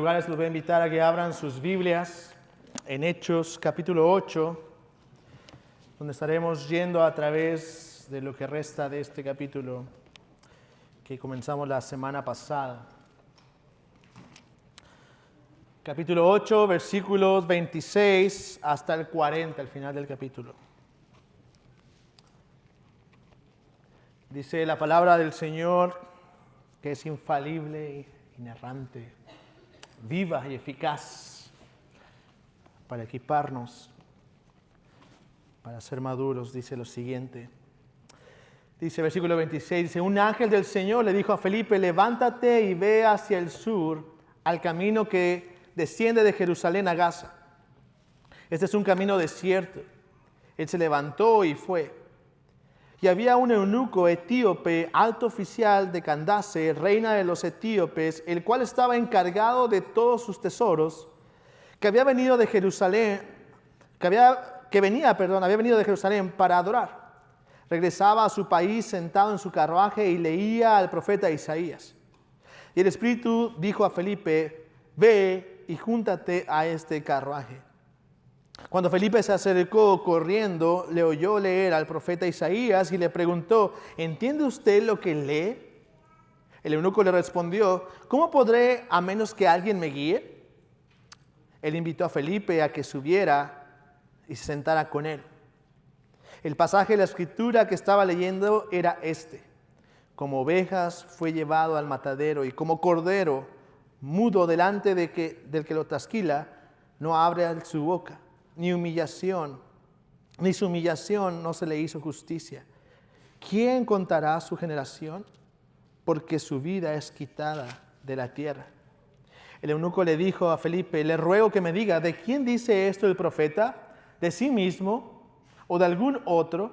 Lugares los voy a invitar a que abran sus Biblias en Hechos capítulo 8, donde estaremos yendo a través de lo que resta de este capítulo que comenzamos la semana pasada. Capítulo 8, versículos 26 hasta el 40, al final del capítulo. Dice la palabra del Señor, que es infalible e inerrante, viva y eficaz para equiparnos, para ser maduros. Dice lo siguiente. Dice versículo 26, dice: un ángel del Señor le dijo a Felipe: levántate y ve hacia el sur, al camino que desciende de Jerusalén a Gaza. Este es un camino desierto. Él se levantó y fue. Y había un eunuco etíope, alto oficial de Candace, reina de los etíopes, el cual estaba encargado de todos sus tesoros, que había venido de Jerusalén, había venido de Jerusalén para adorar. Regresaba a su país sentado en su carruaje y leía al profeta Isaías. Y el Espíritu dijo a Felipe: ve y júntate a este carruaje. Cuando Felipe se acercó corriendo, le oyó leer al profeta Isaías y le preguntó: ¿entiende usted lo que lee? El eunuco le respondió: ¿cómo podré a menos que alguien me guíe? Él invitó a Felipe a que subiera y se sentara con él. El pasaje de la escritura que estaba leyendo era este: como ovejas fue llevado al matadero, y como cordero mudo delante del que lo trasquila, no abre su boca. Ni su humillación no se le hizo justicia. ¿Quién contará su generación? Porque su vida es quitada de la tierra. El eunuco le dijo a Felipe: le ruego que me diga, ¿de quién dice esto el profeta? ¿De sí mismo o de algún otro?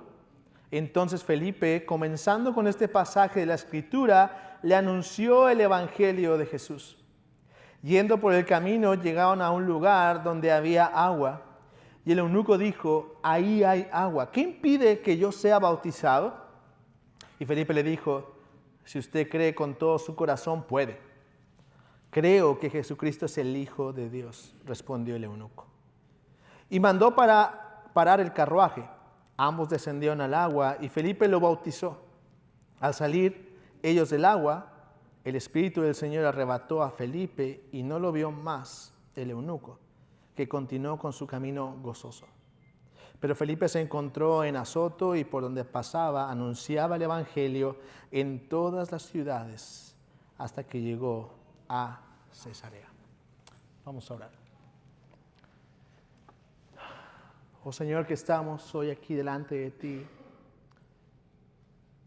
Entonces Felipe, comenzando con este pasaje de la escritura, le anunció el evangelio de Jesús. Yendo por el camino, llegaron a un lugar donde había agua. Y el eunuco dijo: ahí hay agua. ¿Qué impide que yo sea bautizado? Y Felipe le dijo: si usted cree con todo su corazón, puede. Creo que Jesucristo es el Hijo de Dios, respondió el eunuco. Y mandó parar el carruaje. Ambos descendieron al agua y Felipe lo bautizó. Al salir ellos del agua, el Espíritu del Señor arrebató a Felipe y no lo vio más el eunuco, que continuó con su camino gozoso. Pero Felipe se encontró en Azoto y por donde pasaba anunciaba el evangelio en todas las ciudades hasta que llegó a Cesarea. Vamos a orar. Oh Señor, que estamos hoy aquí delante de ti,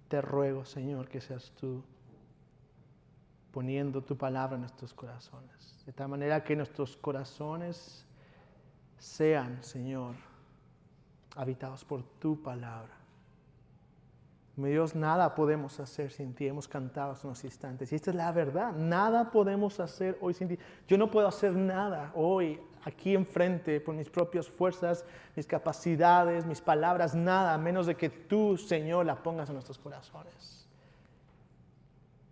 te ruego, Señor, que seas tú poniendo tu palabra en nuestros corazones, de tal manera que nuestros corazones sean, Señor, habitados por tu palabra. Mi Dios, nada podemos hacer sin ti. Hemos cantado hace unos instantes y esta es la verdad. Nada podemos hacer hoy sin ti. Yo no puedo hacer nada hoy aquí enfrente por mis propias fuerzas, mis capacidades, mis palabras, nada, a menos de que tú, Señor, la pongas en nuestros corazones.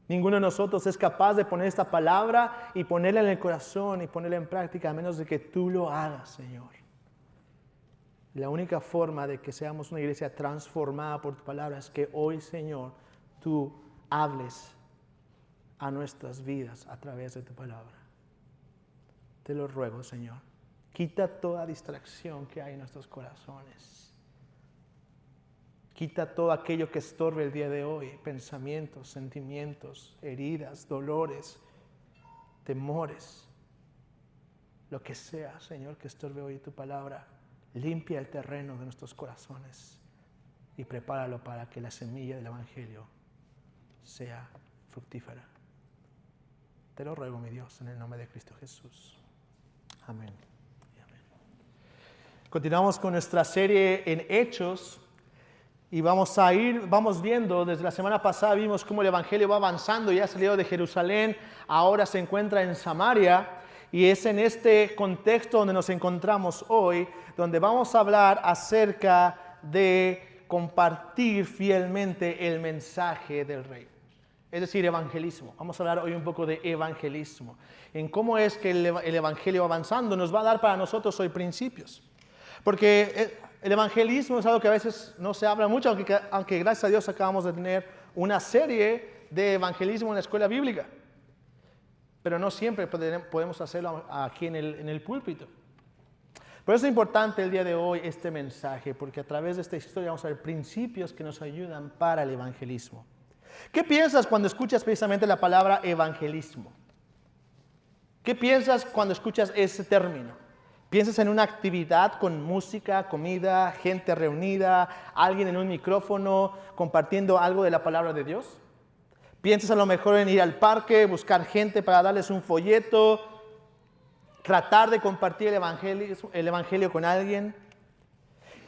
Ninguno de nosotros es capaz de poner esta palabra y ponerla en el corazón y ponerla en práctica, a menos de que tú lo hagas, Señor. La única forma de que seamos una iglesia transformada por tu palabra es que hoy, Señor, tú hables a nuestras vidas a través de tu palabra. Te lo ruego, Señor. Quita toda distracción que hay en nuestros corazones. Quita todo aquello que estorbe el día de hoy, pensamientos, sentimientos, heridas, dolores, temores, lo que sea, Señor, que estorbe hoy tu palabra. Limpia el terreno de nuestros corazones y prepáralo para que la semilla del evangelio sea fructífera. Te lo ruego, mi Dios, en el nombre de Cristo Jesús. Amén. Amén. Continuamos con nuestra serie en Hechos. Y vamos viendo, desde la semana pasada vimos cómo el evangelio va avanzando, ya ha salido de Jerusalén, ahora se encuentra en Samaria, y es en este contexto donde nos encontramos hoy, donde vamos a hablar acerca de compartir fielmente el mensaje del Rey. es decir, evangelismo. Vamos a hablar hoy un poco de evangelismo, en cómo es que el evangelio avanzando nos va a dar para nosotros hoy principios. Porque el evangelismo es algo que a veces no se habla mucho, aunque gracias a Dios acabamos de tener una serie de evangelismo en la escuela bíblica. Pero no siempre podemos hacerlo aquí en el púlpito. Por eso es importante el día de hoy este mensaje, porque a través de esta historia vamos a ver principios que nos ayudan para el evangelismo. ¿Qué piensas cuando escuchas precisamente la palabra evangelismo? ¿Qué piensas cuando escuchas ese término? ¿Piensas en una actividad con música, comida, gente reunida, alguien en un micrófono compartiendo algo de la palabra de Dios? ¿Piensas a lo mejor en ir al parque, buscar gente para darles un folleto, tratar de compartir el evangelio con alguien?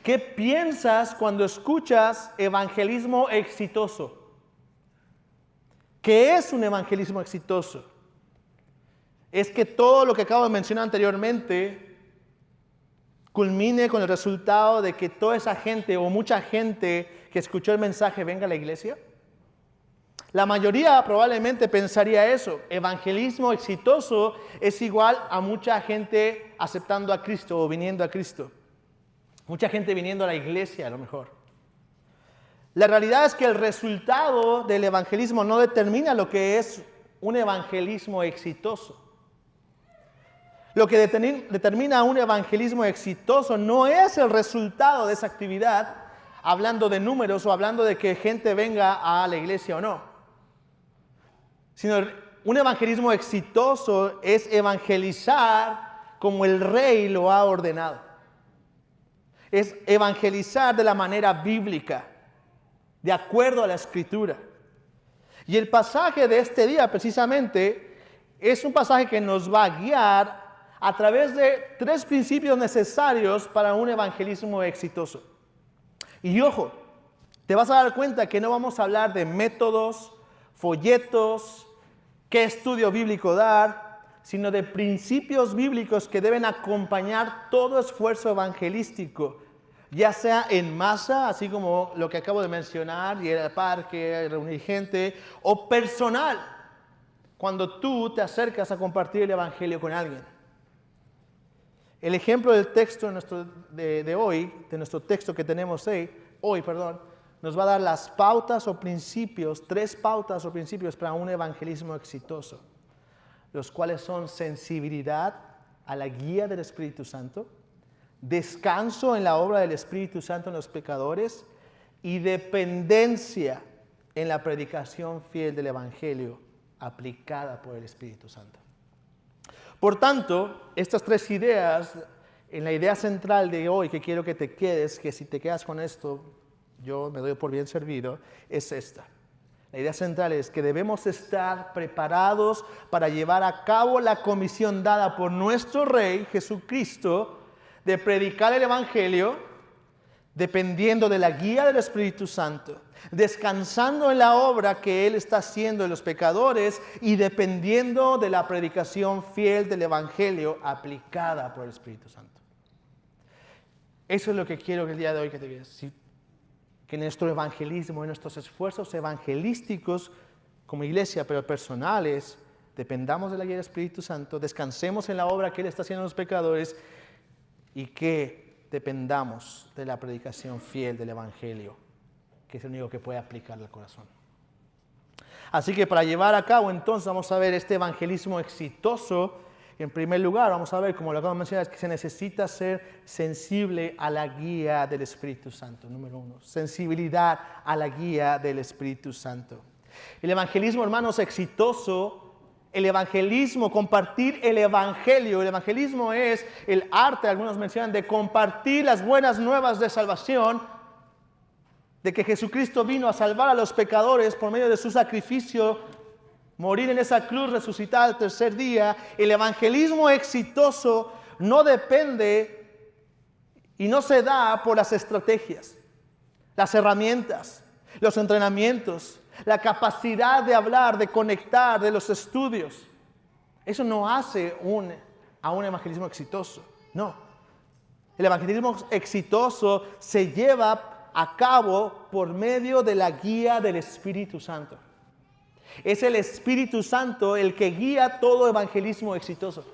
¿Qué piensas cuando escuchas evangelismo exitoso? ¿Qué es un evangelismo exitoso? Es que todo lo que acabo de mencionar anteriormente culmine con el resultado de que toda esa gente o mucha gente que escuchó el mensaje venga a la iglesia. La mayoría probablemente pensaría eso. Evangelismo exitoso es igual a mucha gente aceptando a Cristo o viniendo a Cristo. Mucha gente viniendo a la iglesia a lo mejor. La realidad es que el resultado del evangelismo no determina lo que es un evangelismo exitoso. Lo que determina un evangelismo exitoso no es el resultado de esa actividad, hablando de números o hablando de que gente venga a la iglesia o no. Sino un evangelismo exitoso es evangelizar como el rey lo ha ordenado. Es evangelizar de la manera bíblica, de acuerdo a la Escritura. Y el pasaje de este día precisamente es un pasaje que nos va a guiar a través de 3 principios necesarios para un evangelismo exitoso. Y ojo, te vas a dar cuenta que no vamos a hablar de métodos, folletos, qué estudio bíblico dar, sino de principios bíblicos que deben acompañar todo esfuerzo evangelístico, ya sea en masa, así como lo que acabo de mencionar, ir al parque, reunir gente, o personal, cuando tú te acercas a compartir el evangelio con alguien. El ejemplo del texto de hoy, de nuestro texto que tenemos hoy, nos va a dar las pautas o principios, 3 pautas o principios para un evangelismo exitoso, los cuales son sensibilidad a la guía del Espíritu Santo, descanso en la obra del Espíritu Santo en los pecadores y dependencia en la predicación fiel del Evangelio aplicada por el Espíritu Santo. Por tanto, estas 3 ideas, en la idea central de hoy que quiero que te quedes, que si te quedas con esto, yo me doy por bien servido, es esta. La idea central es que debemos estar preparados para llevar a cabo la comisión dada por nuestro Rey Jesucristo de predicar el Evangelio dependiendo de la guía del Espíritu Santo, descansando en la obra que Él está haciendo en los pecadores y dependiendo de la predicación fiel del Evangelio aplicada por el Espíritu Santo. Eso es lo que quiero que el día de hoy que te veas. Que nuestro evangelismo, en nuestros esfuerzos evangelísticos como iglesia, pero personales, dependamos de la guía del Espíritu Santo, descansemos en la obra que Él está haciendo en los pecadores y que dependamos de la predicación fiel del Evangelio, que es el único que puede aplicarle al corazón. Así que para llevar a cabo entonces vamos a ver este evangelismo exitoso. En primer lugar vamos a ver, como lo acabo de mencionar, que se necesita ser sensible a la guía del Espíritu Santo. Número 1, sensibilidad a la guía del Espíritu Santo. El evangelismo, hermanos, exitoso. El evangelismo, compartir el evangelio. El evangelismo es el arte, algunos mencionan, de compartir las buenas nuevas de salvación, de que Jesucristo vino a salvar a los pecadores por medio de su sacrificio, morir en esa cruz, resucitar al tercer día. El evangelismo exitoso no depende y no se da por las estrategias, las herramientas, los entrenamientos, la capacidad de hablar, de conectar, de los estudios. Eso no hace a un evangelismo exitoso. No. El evangelismo exitoso se lleva a cabo por medio de la guía del Espíritu Santo. Es el Espíritu Santo el que guía todo evangelismo exitoso.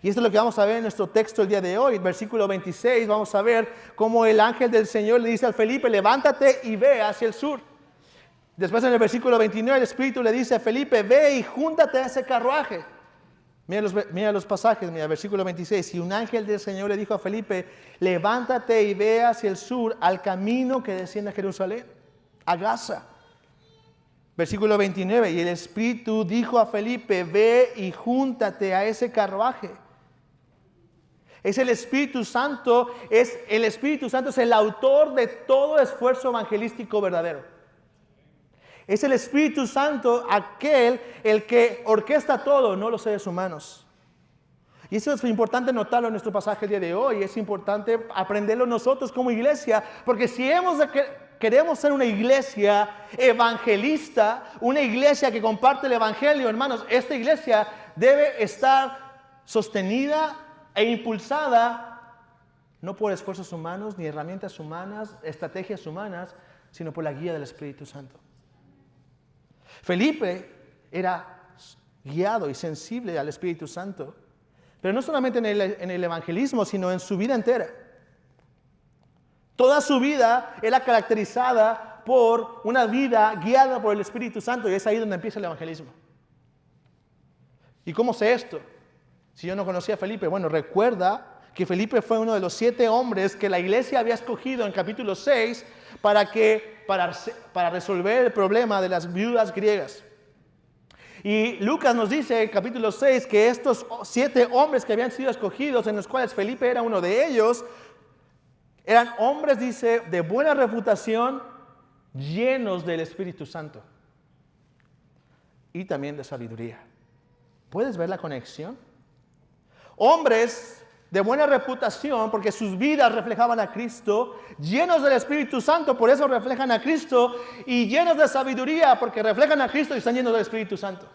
Y esto es lo que vamos a ver en nuestro texto el día de hoy. Versículo 26, vamos a ver cómo el ángel del Señor le dice al Felipe, levántate y ve hacia el sur. Después en el versículo 29 el Espíritu le dice a Felipe, ve y júntate a ese carruaje. Mira los pasajes, mira, versículo 26. Y un ángel del Señor le dijo a Felipe, levántate y ve hacia el sur, al camino que desciende a Jerusalén, a Gaza. Versículo 29. Y el Espíritu dijo a Felipe, ve y júntate a ese carruaje. Es el Espíritu Santo, es el autor de todo esfuerzo evangelístico verdadero. Es el Espíritu Santo aquel el que orquesta todo, no los seres humanos. Y eso es importante notarlo en nuestro pasaje el día de hoy. Es importante aprenderlo nosotros como iglesia, porque si queremos ser una iglesia evangelista, una iglesia que comparte el evangelio, hermanos, esta iglesia debe estar sostenida e impulsada no por esfuerzos humanos, ni herramientas humanas, estrategias humanas, sino por la guía del Espíritu Santo. Felipe era guiado y sensible al Espíritu Santo, pero no solamente en el evangelismo, sino en su vida entera. Toda su vida era caracterizada por una vida guiada por el Espíritu Santo, y es ahí donde empieza el evangelismo. ¿Y cómo sé esto? Si yo no conocía a Felipe, bueno, recuerda que Felipe fue uno de los 7 hombres que la iglesia había escogido en capítulo 6 para resolver el problema de las viudas griegas. Y Lucas nos dice en capítulo 6 que estos 7 hombres que habían sido escogidos, en los cuales Felipe era uno de ellos, eran hombres, dice, de buena reputación, llenos del Espíritu Santo y también de sabiduría. ¿Puedes ver la conexión? Hombres de buena reputación, porque sus vidas reflejaban a Cristo, llenos del Espíritu Santo, por eso reflejan a Cristo, y llenos de sabiduría, porque reflejan a Cristo y están llenos del Espíritu Santo.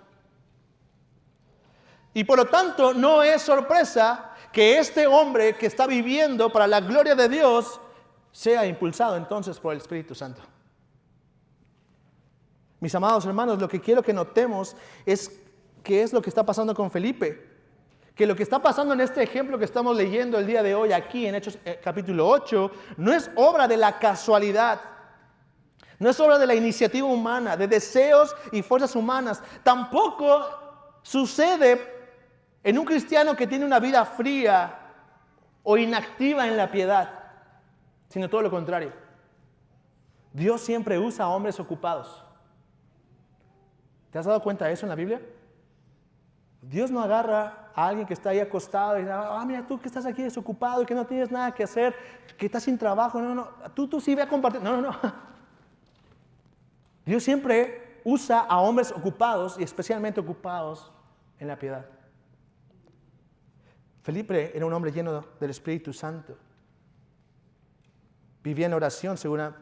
Y por lo tanto, no es sorpresa que este hombre que está viviendo para la gloria de Dios sea impulsado entonces por el Espíritu Santo. Mis amados hermanos, lo que quiero que notemos es qué es lo que está pasando con Felipe. Que lo que está pasando en este ejemplo que estamos leyendo el día de hoy aquí en Hechos capítulo 8 no es obra de la casualidad, no es obra de la iniciativa humana, de deseos y fuerzas humanas. Tampoco sucede en un cristiano que tiene una vida fría o inactiva en la piedad, sino todo lo contrario. Dios siempre usa a hombres ocupados. ¿Te has dado cuenta de eso en la Biblia? Dios no agarra a alguien que está ahí acostado y dice, mira tú que estás aquí desocupado y que no tienes nada que hacer, que estás sin trabajo. No, tú sí ve a compartir. No. Dios siempre usa a hombres ocupados y especialmente ocupados en la piedad. Felipe era un hombre lleno del Espíritu Santo. Vivía en oración,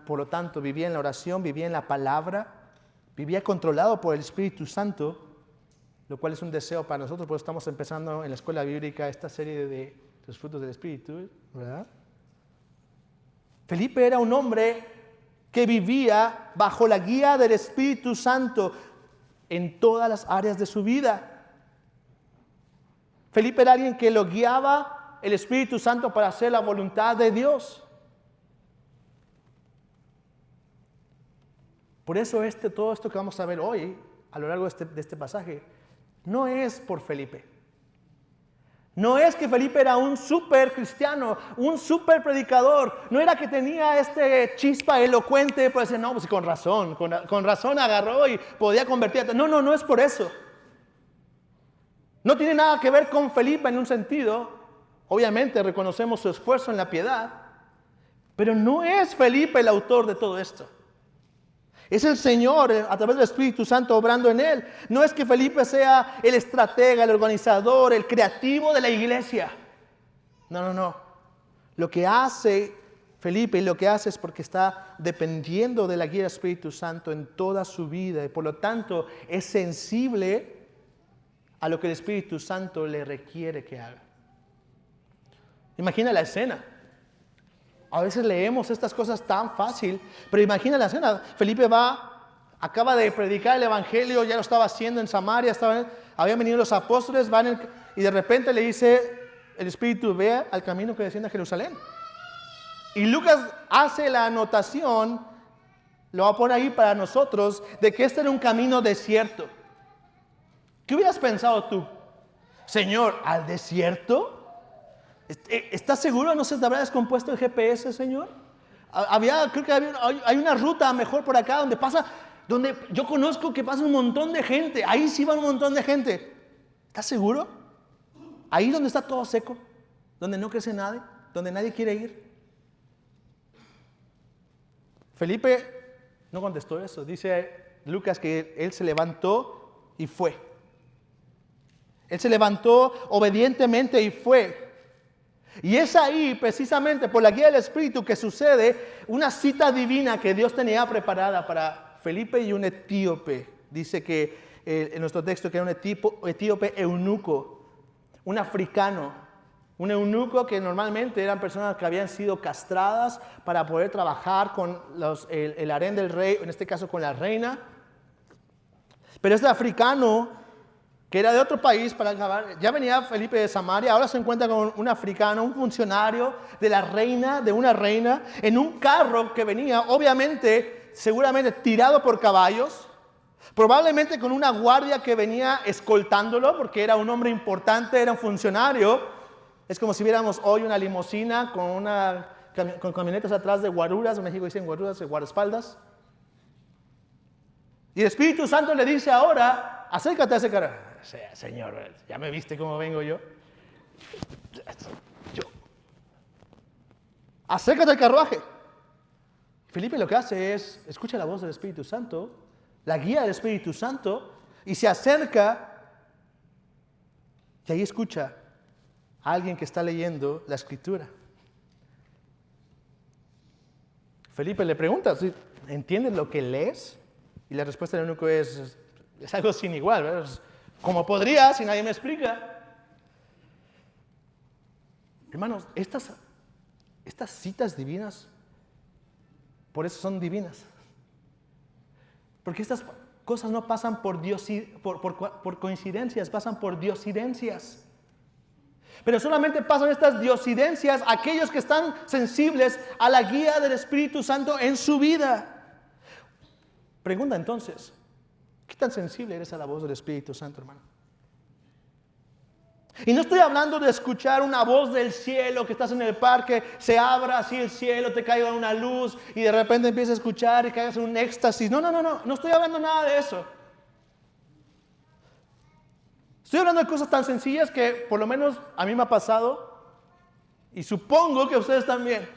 por lo tanto, vivía en la oración, vivía en la palabra, vivía controlado por el Espíritu Santo, lo cual es un deseo para nosotros, por eso estamos empezando en la escuela bíblica esta serie de los frutos del Espíritu, ¿verdad? Felipe era un hombre que vivía bajo la guía del Espíritu Santo en todas las áreas de su vida. Felipe era alguien que lo guiaba el Espíritu Santo para hacer la voluntad de Dios. Por eso todo esto que vamos a ver hoy, a lo largo de este pasaje, no es por Felipe. No es que Felipe era un súper cristiano, un súper predicador. No era que tenía chispa elocuente para decir, no, pues con razón agarró y podía convertir. No es por eso. No tiene nada que ver con Felipe en un sentido. Obviamente reconocemos su esfuerzo en la piedad, pero no es Felipe el autor de todo esto. Es el Señor a través del Espíritu Santo obrando en él. No es que Felipe sea el estratega, el organizador, el creativo de la iglesia. No. Lo que hace Felipe y lo que hace es porque está dependiendo de la guía del Espíritu Santo en toda su vida y por lo tanto es sensible a lo que el Espíritu Santo le requiere que haga. Imagina la escena. A veces leemos estas cosas tan fácil, pero imagina la escena. Felipe va acaba de predicar el evangelio, ya lo estaba haciendo en Samaria, habían venido los apóstoles, y de repente le dice el Espíritu, vea al camino que desciende a Jerusalén. Y Lucas hace la anotación, lo va a poner ahí para nosotros, de que este era un camino desierto. ¿Qué hubieras pensado tú? Señor, ¿al desierto? ¿Estás seguro? ¿No se te habrá descompuesto el GPS, Señor? Creo que hay una ruta mejor por acá donde yo conozco que pasa un montón de gente. Ahí sí va un montón de gente. ¿Estás seguro? Ahí donde está todo seco, donde no crece nadie, donde nadie quiere ir. Felipe no contestó eso. Dice Lucas que él se levantó y fue. Él se levantó obedientemente y fue. Y es ahí, precisamente por la guía del Espíritu, que sucede una cita divina que Dios tenía preparada para Felipe y un etíope. Dice que en nuestro texto que era un etíope eunuco, un africano, un eunuco que normalmente eran personas que habían sido castradas para poder trabajar con el harén del rey, en este caso con la reina. Pero este africano, que era de otro país, para acabar, ya venía Felipe de Samaria, ahora se encuentra con un africano, un funcionario de una reina, en un carro que venía, obviamente, seguramente tirado por caballos, probablemente con una guardia que venía escoltándolo, porque era un hombre importante, era un funcionario. Es como si viéramos hoy una limusina con camionetas atrás de guaruras, en México dicen guaruras, de guardaespaldas. Y el Espíritu Santo le dice ahora, acércate a ese carro. Señor, ya me viste cómo vengo yo. Acércate al carruaje. Felipe lo que hace es, escucha la voz del Espíritu Santo, la guía del Espíritu Santo, y se acerca, y ahí escucha a alguien que está leyendo la Escritura. Felipe le pregunta, ¿entiendes lo que lees? Y la respuesta del único es algo sin igual, ¿verdad? ¿Cómo podría si nadie me explica? Hermanos, estas citas divinas, por eso son divinas. Porque estas cosas no pasan por coincidencias, pasan por diosidencias. Pero solamente pasan estas diosidencias aquellos que están sensibles a la guía del Espíritu Santo en su vida. Pregunta entonces, ¿qué tan sensible eres a la voz del Espíritu Santo, hermano? Y no estoy hablando de escuchar una voz del cielo, que estás en el parque, se abra así el cielo, te caiga una luz y de repente empiezas a escuchar y caigas en un éxtasis. No estoy hablando nada de eso. Estoy hablando de cosas tan sencillas que por lo menos a mí me ha pasado y supongo que a ustedes también.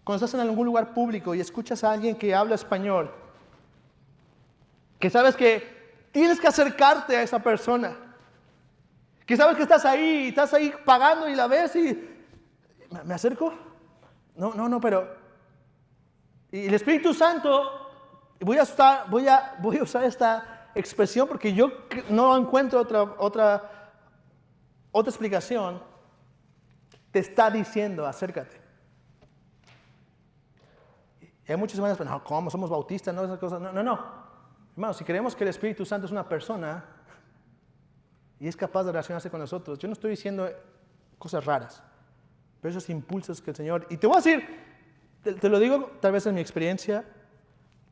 Cuando estás en algún lugar público y escuchas a alguien que habla español, que sabes que tienes que acercarte a esa persona, que sabes que estás ahí pagando y la ves y ¿me acerco? No, pero y el Espíritu Santo, voy a usar esta expresión porque yo no encuentro otra explicación, te está diciendo acércate. Y hay muchas maneras, no, ¿cómo? Somos bautistas, no esas cosas. No. Hermanos, si creemos que el Espíritu Santo es una persona y es capaz de relacionarse con nosotros, yo no estoy diciendo cosas raras, pero esos impulsos que el Señor... Y te voy a decir, te lo digo tal vez en mi experiencia,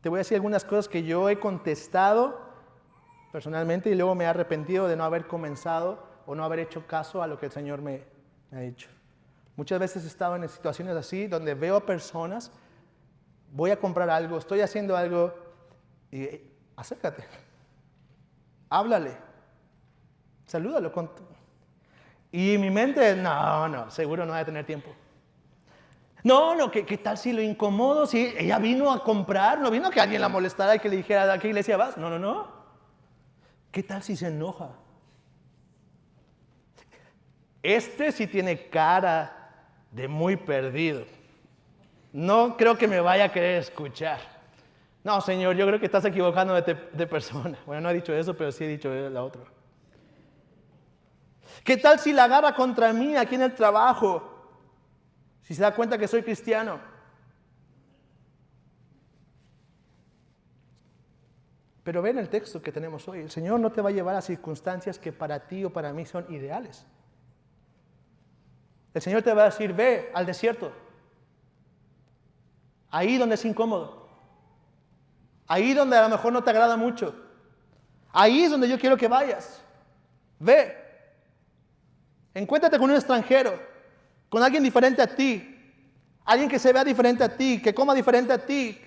te voy a decir algunas cosas que yo he contestado personalmente y luego me he arrepentido de no haber comenzado o no haber hecho caso a lo que el Señor me ha dicho. Muchas veces he estado en situaciones así donde veo a personas, voy a comprar algo, estoy haciendo algo y acércate, háblale, salúdalo. Y mi mente, no, seguro no va a tener tiempo. No, ¿qué tal si lo incomodo? Si ella vino a comprar, no vino a que alguien la molestara y que le dijera, ¿a qué iglesia vas? No. ¿Qué tal si se enoja? Este sí tiene cara de muy perdido. No creo que me vaya a querer escuchar. No, Señor, yo creo que estás equivocando de persona. Bueno, no he dicho eso, pero sí he dicho la otra. ¿Qué tal si la agarra contra mí aquí en el trabajo? Si se da cuenta que soy cristiano. Pero ven el texto que tenemos hoy. El Señor no te va a llevar a circunstancias que para ti o para mí son ideales. El Señor te va a decir, ve al desierto. Ahí donde es incómodo. Ahí donde a lo mejor no te agrada mucho. Ahí es donde yo quiero que vayas. Ve. Encuéntrate con un extranjero. Con alguien diferente a ti. Alguien que se vea diferente a ti. Que coma diferente a ti.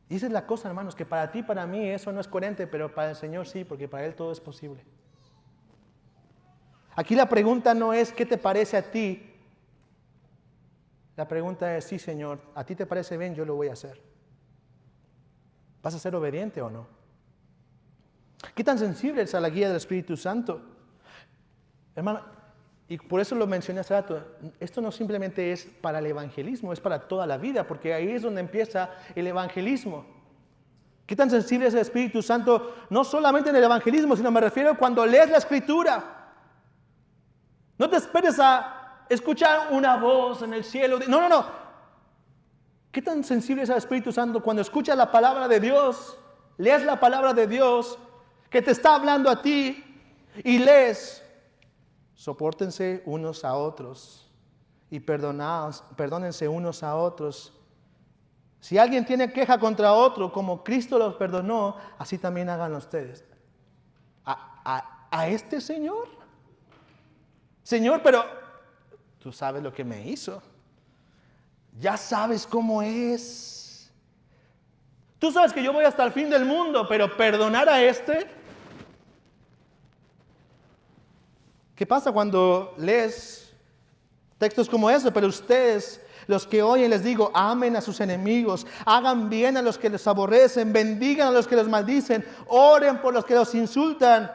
Y esa es la cosa, hermanos, que para ti, para mí, eso no es coherente, pero para el Señor sí, porque para Él todo es posible. Aquí la pregunta no es ¿qué te parece a ti? La pregunta es, sí, Señor, a ti te parece bien, yo lo voy a hacer. ¿Vas a ser obediente o no? ¿Qué tan sensible es a la guía del Espíritu Santo? Hermano, y por eso lo mencioné hace rato, esto no simplemente es para el evangelismo, es para toda la vida, porque ahí es donde empieza el evangelismo. ¿Qué tan sensible es el Espíritu Santo? No solamente en el evangelismo, sino me refiero cuando lees la Escritura. No te esperes a escuchar una voz en el cielo. No. ¿Qué tan sensible es el Espíritu Santo cuando escuchas la palabra de Dios? Lees la palabra de Dios que te está hablando a ti y lees. Sopórtense unos a otros y perdónense unos a otros. Si alguien tiene queja contra otro, como Cristo los perdonó, así también hagan ustedes. ¿A este Señor? Señor, pero tú sabes lo que me hizo. Ya sabes cómo es. Tú sabes que yo voy hasta el fin del mundo, pero perdonar a este. ¿Qué pasa cuando lees textos como ese? Pero ustedes, los que oyen, les digo, amen a sus enemigos, hagan bien a los que les aborrecen, bendigan a los que los maldicen, oren por los que los insultan.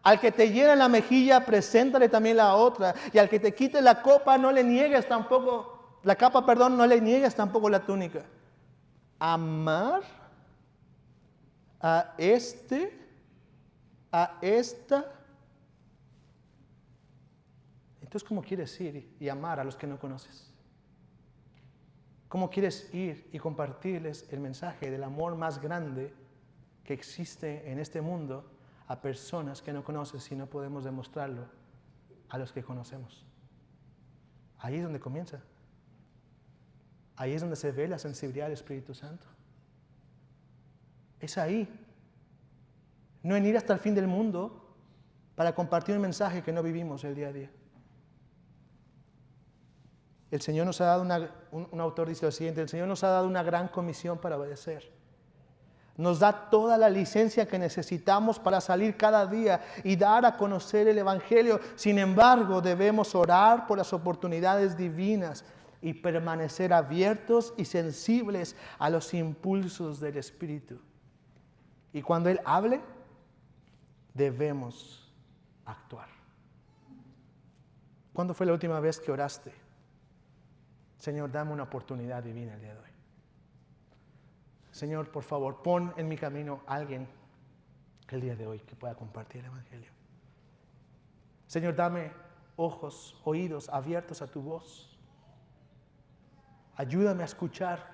Al que te llena la mejilla, preséntale también la otra. Y al que te quite la copa, no le niegues tampoco, la capa, perdón, no le niegues tampoco la túnica. Amar a este, a esta. Entonces, ¿cómo quieres ir y amar a los que no conoces? ¿Cómo quieres ir y compartirles el mensaje del amor más grande que existe en este mundo a personas que no conoces si no podemos demostrarlo a los que conocemos? Ahí es donde comienza. Ahí es donde se ve la sensibilidad del Espíritu Santo. Es ahí. No en ir hasta el fin del mundo para compartir un mensaje que no vivimos el día a día. El Señor nos ha dado un autor dice lo siguiente, el Señor nos ha dado una gran comisión para obedecer. Nos da toda la licencia que necesitamos para salir cada día y dar a conocer el Evangelio. Sin embargo, debemos orar por las oportunidades divinas y permanecer abiertos y sensibles a los impulsos del Espíritu. Y cuando Él hable, debemos actuar. ¿Cuándo fue la última vez que oraste? Señor, dame una oportunidad divina el día de hoy. Señor, por favor, pon en mi camino a alguien el día de hoy que pueda compartir el Evangelio. Señor, dame ojos, oídos abiertos a tu voz. Ayúdame a escuchar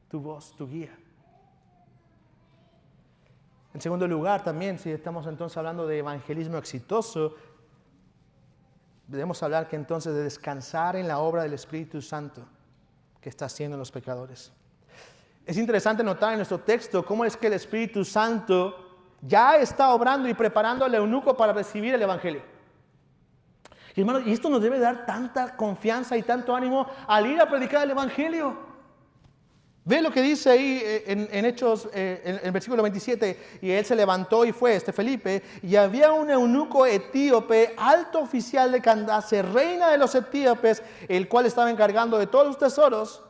tu voz, tu guía. En segundo lugar, también, si estamos entonces hablando de evangelismo exitoso, debemos hablar que entonces de descansar en la obra del Espíritu Santo que está haciendo en los pecadores. Es interesante notar en nuestro texto cómo es que el Espíritu Santo ya está obrando y preparando al eunuco para recibir el Evangelio. Y hermanos, y esto nos debe dar tanta confianza y tanto ánimo al ir a predicar el Evangelio. Ve lo que dice ahí en Hechos, en el versículo 27. Y él se levantó y fue, Felipe, y había un eunuco etíope, alto oficial de Candace, reina de los etíopes, el cual estaba encargando de todos los tesoros,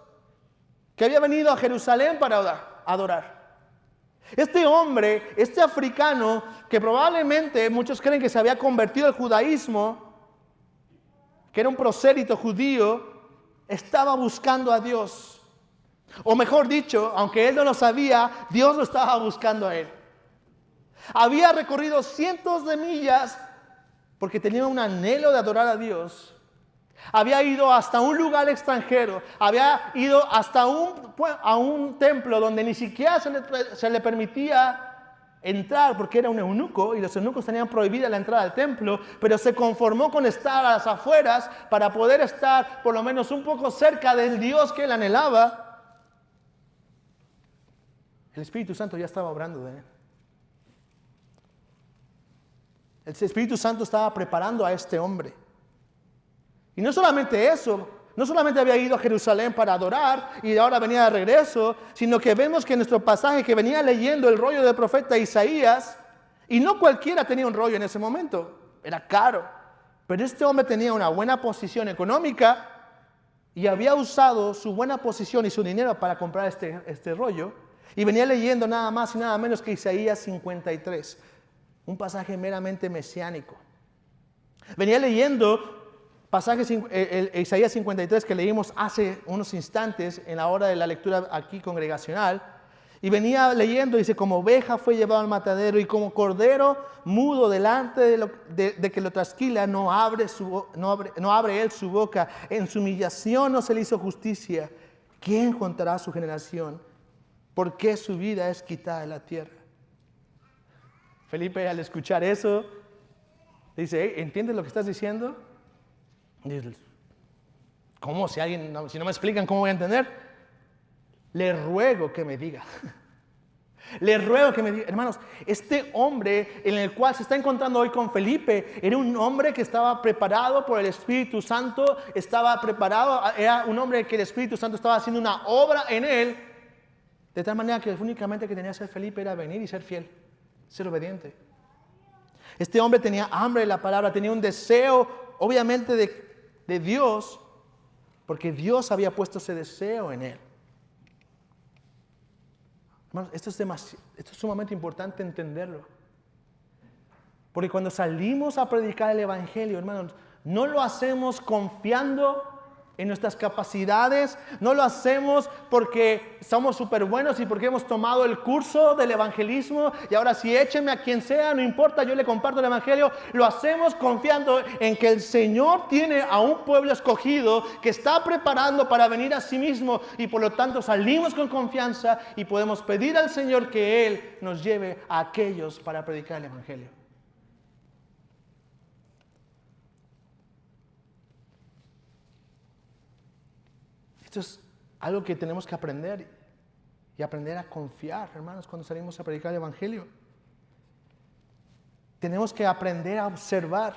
que había venido a Jerusalén para adorar. Este hombre, este africano, que probablemente muchos creen que se había convertido al judaísmo, que era un prosélito judío, estaba buscando a Dios. O mejor dicho, aunque él no lo sabía, Dios lo estaba buscando a él. Había recorrido cientos de millas porque tenía un anhelo de adorar a Dios. había ido hasta un lugar extranjero, había ido hasta a un templo donde ni siquiera se le permitía entrar porque era un eunuco y los eunucos tenían prohibida la entrada al templo, pero se conformó con estar a las afueras para poder estar por lo menos un poco cerca del Dios que él anhelaba. El Espíritu Santo ya estaba obrando de él. El Espíritu Santo estaba preparando a este hombre. Y no solamente eso, no solamente había ido a Jerusalén para adorar y ahora venía de regreso, sino que vemos que en nuestro pasaje que venía leyendo el rollo del profeta Isaías, y no cualquiera tenía un rollo en ese momento, era caro, pero este hombre tenía una buena posición económica y había usado su buena posición y su dinero para comprar este rollo, y venía leyendo nada más y nada menos que Isaías 53, un pasaje meramente mesiánico. Venía leyendo pasajes, Isaías 53 que leímos hace unos instantes en la hora de la lectura aquí congregacional, y venía leyendo, dice, como oveja fue llevado al matadero y como cordero mudo delante de que lo trasquila, no abre él su boca, en su humillación no se le hizo justicia. ¿Quién contará su generación? ¿Por qué su vida es quitada de la tierra? Felipe, al escuchar eso, dice, ¿entiendes lo que estás diciendo? Dice, ¿cómo? Si no me explican, ¿cómo voy a entender? Le ruego que me diga. Le ruego que me diga. Hermanos, este hombre en el cual se está encontrando hoy con Felipe, era un hombre que estaba preparado por el Espíritu Santo, era un hombre que el Espíritu Santo estaba haciendo una obra en él, de tal manera que únicamente que tenía que hacer Felipe era venir y ser fiel, ser obediente. Este hombre tenía hambre de la palabra, tenía un deseo, obviamente, de Dios, porque Dios había puesto ese deseo en él. Hermanos, esto es sumamente importante entenderlo. Porque cuando salimos a predicar el Evangelio, hermanos, no lo hacemos confiando en nuestras capacidades, no lo hacemos porque somos súper buenos y porque hemos tomado el curso del evangelismo y ahora sí échenme a quien sea, no importa, yo le comparto el evangelio. Lo hacemos confiando en que el Señor tiene a un pueblo escogido que está preparando para venir a sí mismo, y por lo tanto salimos con confianza y podemos pedir al Señor que Él nos lleve a aquellos para predicar el evangelio. Esto es algo que tenemos que aprender y aprender a confiar, hermanos, cuando salimos a predicar el evangelio. Tenemos que aprender a observar.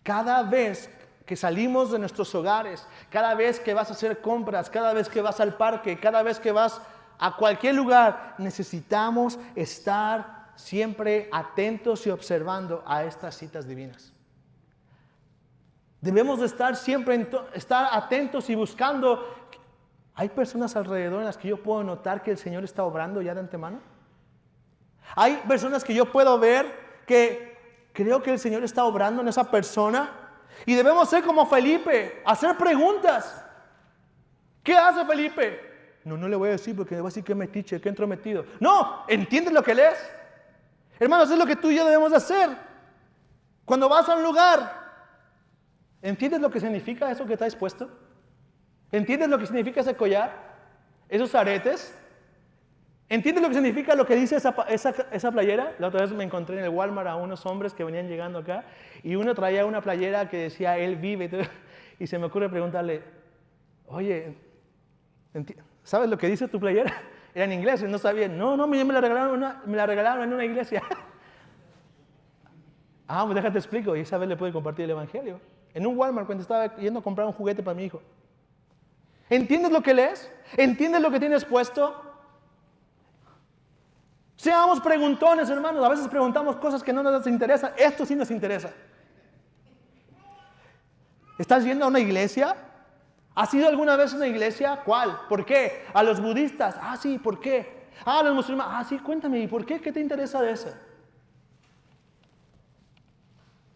Cada vez que salimos de nuestros hogares, cada vez que vas a hacer compras, cada vez que vas al parque, cada vez que vas a cualquier lugar, necesitamos estar siempre atentos y observando a estas citas divinas. Debemos de estar siempre, estar atentos y buscando. ¿Hay personas alrededor en las que yo puedo notar que el Señor está obrando ya de antemano? ¿Hay personas que yo puedo ver que creo que el Señor está obrando en esa persona? Y debemos ser como Felipe, hacer preguntas. ¿Qué hace Felipe? No le voy a decir porque me va a decir que metiche, que entrometido. No, ¿entiendes lo que él es? Hermanos, es lo que tú y yo debemos de hacer. Cuando vas a un lugar, ¿entiendes lo que significa eso que traes puesto? ¿Entiendes lo que significa ese collar? ¿Esos aretes? ¿Entiendes lo que significa lo que dice esa playera? La otra vez me encontré en el Walmart a unos hombres que venían llegando acá y uno traía una playera que decía Él vive, y se me ocurre preguntarle, oye, ¿sabes lo que dice tu playera? Era en inglés, no sabía. No, me la regalaron en una iglesia. Pues déjate explico, y esa vez le pude compartir el evangelio. En un Walmart cuando estaba yendo a comprar un juguete para mi hijo. ¿Entiendes lo que lees? ¿Entiendes lo que tienes puesto? Seamos preguntones, hermanos. A veces preguntamos cosas que no nos interesan. Esto sí nos interesa. ¿Estás yendo a una iglesia? ¿Has ido alguna vez a una iglesia? ¿Cuál? ¿Por qué? ¿A los budistas? Sí, ¿por qué? ¿A los musulmanes? Sí, cuéntame, ¿y por qué? ¿Qué te interesa de eso?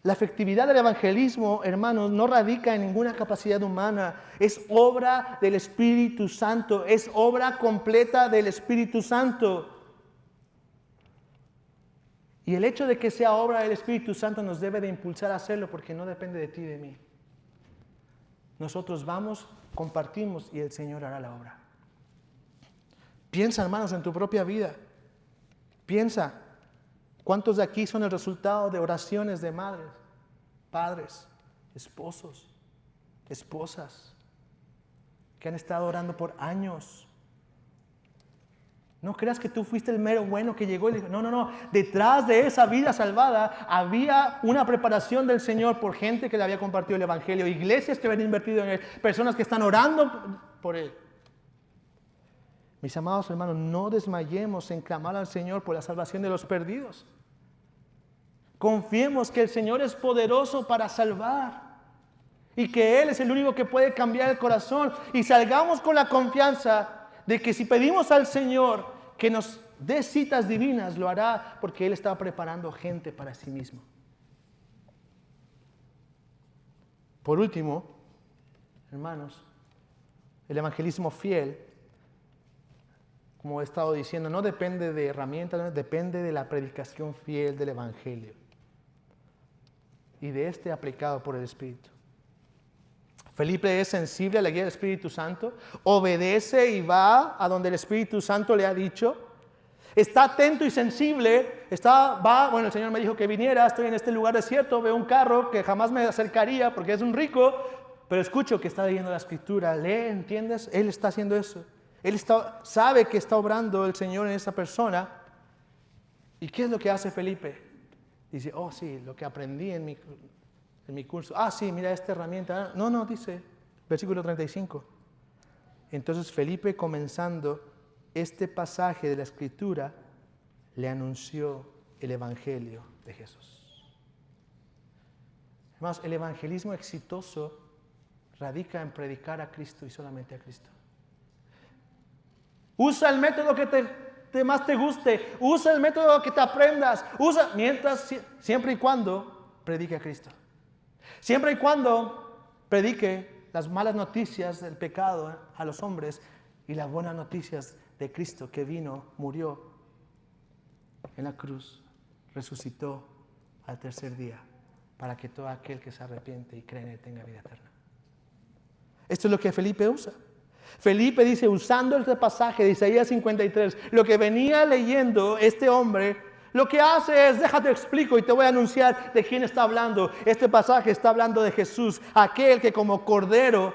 La efectividad del evangelismo, hermanos, no radica en ninguna capacidad humana. Es obra del Espíritu Santo. Es obra completa del Espíritu Santo. Y el hecho de que sea obra del Espíritu Santo nos debe de impulsar a hacerlo porque no depende de ti y de mí. nosotros vamos, compartimos y el Señor hará la obra. Piensa, hermanos, en tu propia vida. Piensa, ¿cuántos de aquí son el resultado de oraciones de madres, padres, esposos, esposas, que han estado orando por años? No creas que tú fuiste el mero bueno que llegó y dijo, no. Detrás de esa vida salvada había una preparación del Señor por gente que le había compartido el Evangelio, iglesias que habían invertido en Él, personas que están orando por Él. Mis amados hermanos, no desmayemos en clamar al Señor por la salvación de los perdidos. Confiemos que el Señor es poderoso para salvar y que Él es el único que puede cambiar el corazón. Y salgamos con la confianza de que si pedimos al Señor que nos dé citas divinas, lo hará porque Él está preparando gente para sí mismo. Por último, hermanos, el evangelismo fiel, como he estado diciendo, no depende de herramientas, depende de la predicación fiel del Evangelio y de este aplicado por el Espíritu. Felipe es sensible a la guía del Espíritu Santo, obedece y va a donde el Espíritu Santo le ha dicho, está atento y sensible, el Señor me dijo que viniera, estoy en este lugar desierto, veo un carro que jamás me acercaría porque es un rico, pero escucho que está leyendo la Escritura, lee, ¿entiendes? Él está haciendo eso. Él sabe que está obrando el Señor en esa persona. ¿Y qué es lo que hace Felipe? Dice, oh sí, lo que aprendí en mi curso. Ah, sí, mira esta herramienta. No, dice, versículo 35. Entonces Felipe, comenzando este pasaje de la Escritura, le anunció el Evangelio de Jesús. Hermanos, el evangelismo exitoso radica en predicar a Cristo y solamente a Cristo. Usa el método que más te guste. Usa el método que te aprendas. Siempre y cuando predique a Cristo. Siempre y cuando predique las malas noticias del pecado a los hombres y las buenas noticias de Cristo que vino, murió en la cruz, resucitó al tercer día para que todo aquel que se arrepiente y cree en Él tenga vida eterna. Esto es lo que Felipe usa. Felipe dice, usando este pasaje de Isaías 53, lo que venía leyendo este hombre, lo que hace es, déjate explico y te voy a anunciar de quién está hablando. Este pasaje está hablando de Jesús, aquel que como cordero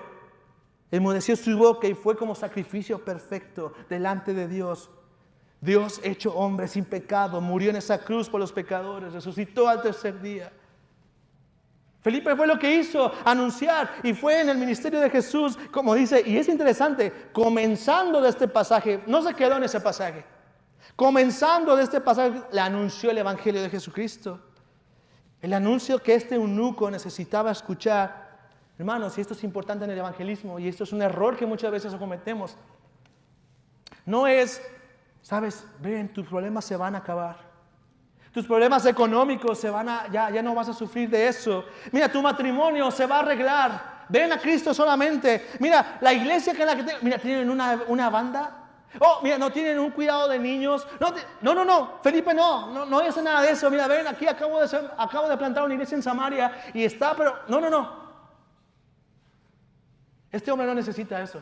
enmudeció su boca y fue como sacrificio perfecto delante de Dios. Dios hecho hombre sin pecado, murió en esa cruz por los pecadores, resucitó al tercer día. Felipe fue lo que hizo, anunciar, y fue en el ministerio de Jesús, como dice, y es interesante, comenzando de este pasaje, no se quedó en ese pasaje, comenzando de este pasaje, le anunció el Evangelio de Jesucristo, el anuncio que este eunuco necesitaba escuchar. Hermanos, y esto es importante en el evangelismo, y esto es un error que muchas veces cometemos, no es, sabes, ven, tus problemas se van a acabar. Tus problemas económicos ya no vas a sufrir de eso. Mira, tu matrimonio se va a arreglar. Ven a Cristo solamente. Mira, la iglesia tienen una banda. Oh, mira, no tienen un cuidado de niños. No, Felipe, no hace nada de eso. Mira, ven, aquí acabo de plantar una iglesia en Samaria y está, pero no. Este hombre no necesita eso.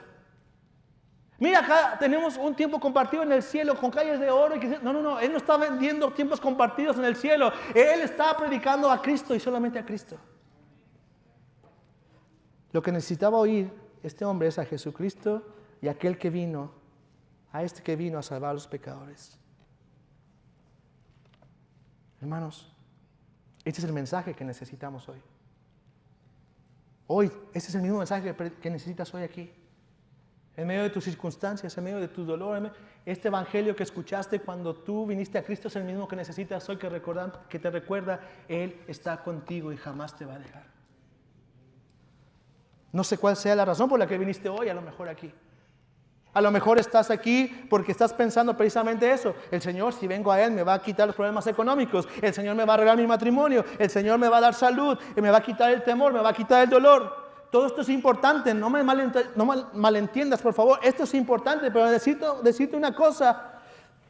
Mira, acá tenemos un tiempo compartido en el cielo con calles de oro. No, Él no está vendiendo tiempos compartidos en el cielo. Él está predicando a Cristo y solamente a Cristo. Lo que necesitaba oír este hombre es a Jesucristo y a aquel que vino, a este que vino a salvar a los pecadores. Hermanos, este es el mensaje que necesitamos hoy. Hoy, este es el mismo mensaje que necesitas hoy aquí. En medio de tus circunstancias, en medio de tu dolor, este evangelio que escuchaste cuando tú viniste a Cristo es el mismo que necesitas hoy, que te recuerda, Él está contigo y jamás te va a dejar. No sé cuál sea la razón por la que viniste hoy, a lo mejor aquí. A lo mejor estás aquí porque estás pensando precisamente eso. El Señor, si vengo a Él, me va a quitar los problemas económicos. El Señor me va a arreglar mi matrimonio. El Señor me va a dar salud. Y me va a quitar el temor, me va a quitar el dolor. Todo esto es importante, no me malentiendas, por favor. Esto es importante, pero necesito decirte una cosa.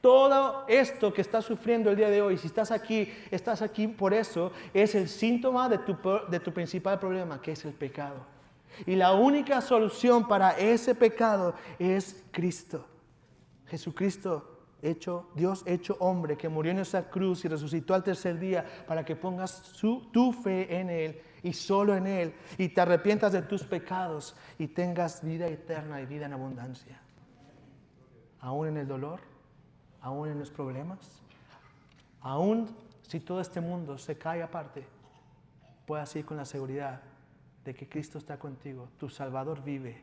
Todo esto que estás sufriendo el día de hoy, si estás aquí por eso, es el síntoma de tu principal problema, que es el pecado. Y la única solución para ese pecado es Cristo. Jesucristo, Dios hecho hombre, que murió en esa cruz y resucitó al tercer día para que pongas tu fe en Él y solo en Él, y te arrepientas de tus pecados y tengas vida eterna y vida en abundancia. Aún en el dolor, aún en los problemas, aún si todo este mundo se cae aparte, puedas ir con la seguridad de que Cristo está contigo, tu Salvador vive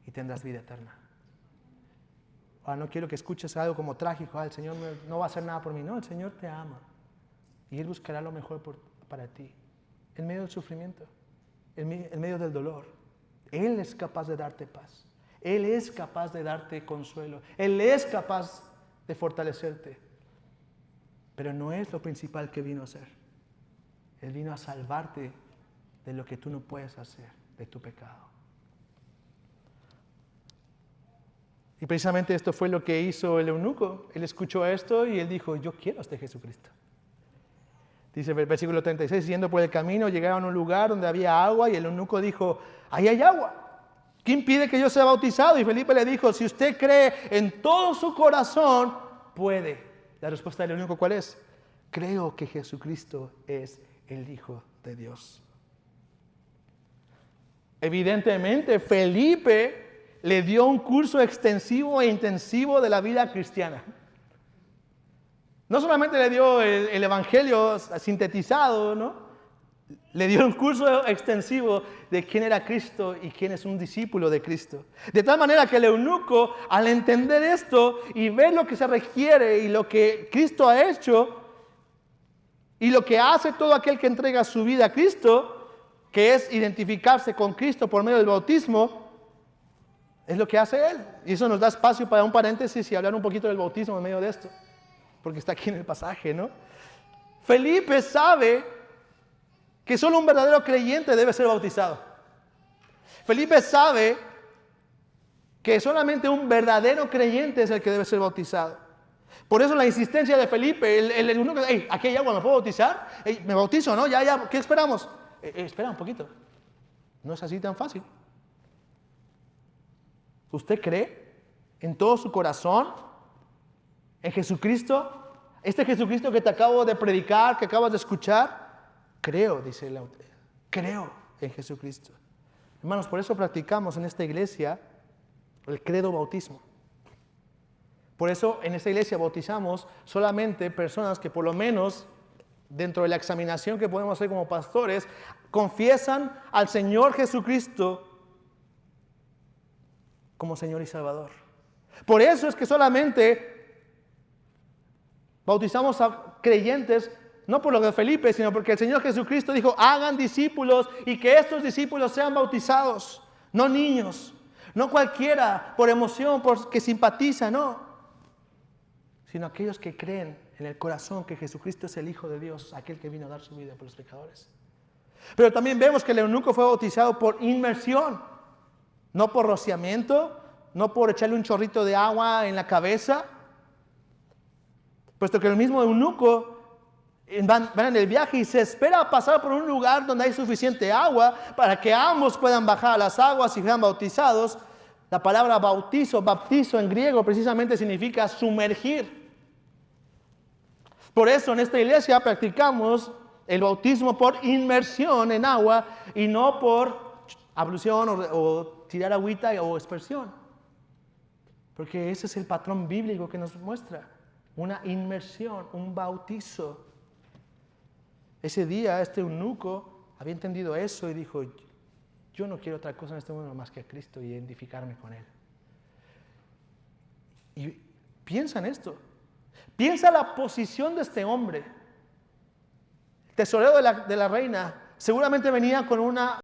y tendrás vida eterna. Ahora no quiero que escuches algo como trágico, el Señor no va a hacer nada por mí. No, el Señor te ama y Él buscará lo mejor para ti. En medio del sufrimiento, en medio del dolor, Él es capaz de darte paz. Él es capaz de darte consuelo. Él es capaz de fortalecerte. Pero no es lo principal que vino a hacer. Él vino a salvarte de lo que tú no puedes hacer, de tu pecado. Y precisamente esto fue lo que hizo el eunuco. Él escuchó esto y él dijo, yo quiero a este Jesucristo. Dice el versículo 36, yendo por el camino, llegaron a un lugar donde había agua y el eunuco dijo, ahí hay agua. ¿Qué impide que yo sea bautizado? Y Felipe le dijo, si usted cree en todo su corazón, puede. La respuesta del eunuco, ¿cuál es? Creo que Jesucristo es el Hijo de Dios. Evidentemente, Felipe le dio un curso extensivo e intensivo de la vida cristiana. No solamente le dio el evangelio sintetizado, ¿no? Le dio un curso extensivo de quién era Cristo y quién es un discípulo de Cristo. De tal manera que el eunuco, al entender esto y ver lo que se requiere y lo que Cristo ha hecho y lo que hace todo aquel que entrega su vida a Cristo, que es identificarse con Cristo por medio del bautismo, es lo que hace Él. Y eso nos da espacio para un paréntesis y hablar un poquito del bautismo en medio de esto, porque está aquí en el pasaje, ¿no? Felipe sabe que solo un verdadero creyente debe ser bautizado. Felipe sabe que solamente un verdadero creyente es el que debe ser bautizado. Por eso la insistencia de Felipe, el eunuco, hey, aquí hay agua, ¿me puedo bautizar? Hey, me bautizo, ¿no? Ya, ¿qué esperamos? Espera un poquito. No es así tan fácil. ¿Usted cree en todo su corazón en Jesucristo? Este Jesucristo que te acabo de predicar, que acabas de escuchar. Creo, dice el autor. Creo en Jesucristo. Hermanos, por eso practicamos en esta iglesia el credo bautismo. Por eso en esta iglesia bautizamos solamente personas que por lo menos dentro de la examinación que podemos hacer como pastores, confiesan al Señor Jesucristo como Señor y Salvador. Por eso es que solamente bautizamos a creyentes, no por lo de Felipe, sino porque el Señor Jesucristo dijo, hagan discípulos y que estos discípulos sean bautizados, no niños, no cualquiera por emoción, porque simpatiza, no, sino aquellos que creen en el corazón que Jesucristo es el Hijo de Dios, aquel que vino a dar su vida por los pecadores. Pero también vemos que el eunuco fue bautizado por inmersión, no por rociamiento, no por echarle un chorrito de agua en la cabeza, puesto que el mismo eunuco van en el viaje y se espera pasar por un lugar donde hay suficiente agua para que ambos puedan bajar a las aguas y sean bautizados. La palabra baptizo en griego precisamente significa sumergir. Por eso en esta iglesia practicamos el bautismo por inmersión en agua y no por ablución o tirar agüita o aspersión. Porque ese es el patrón bíblico que nos muestra. Una inmersión, un bautizo. Ese día este eunuco había entendido eso y dijo, yo no quiero otra cosa en este mundo más que a Cristo y identificarme con Él. Y piensa en esto. Piensa la posición de este hombre. El tesorero de la reina seguramente venía con una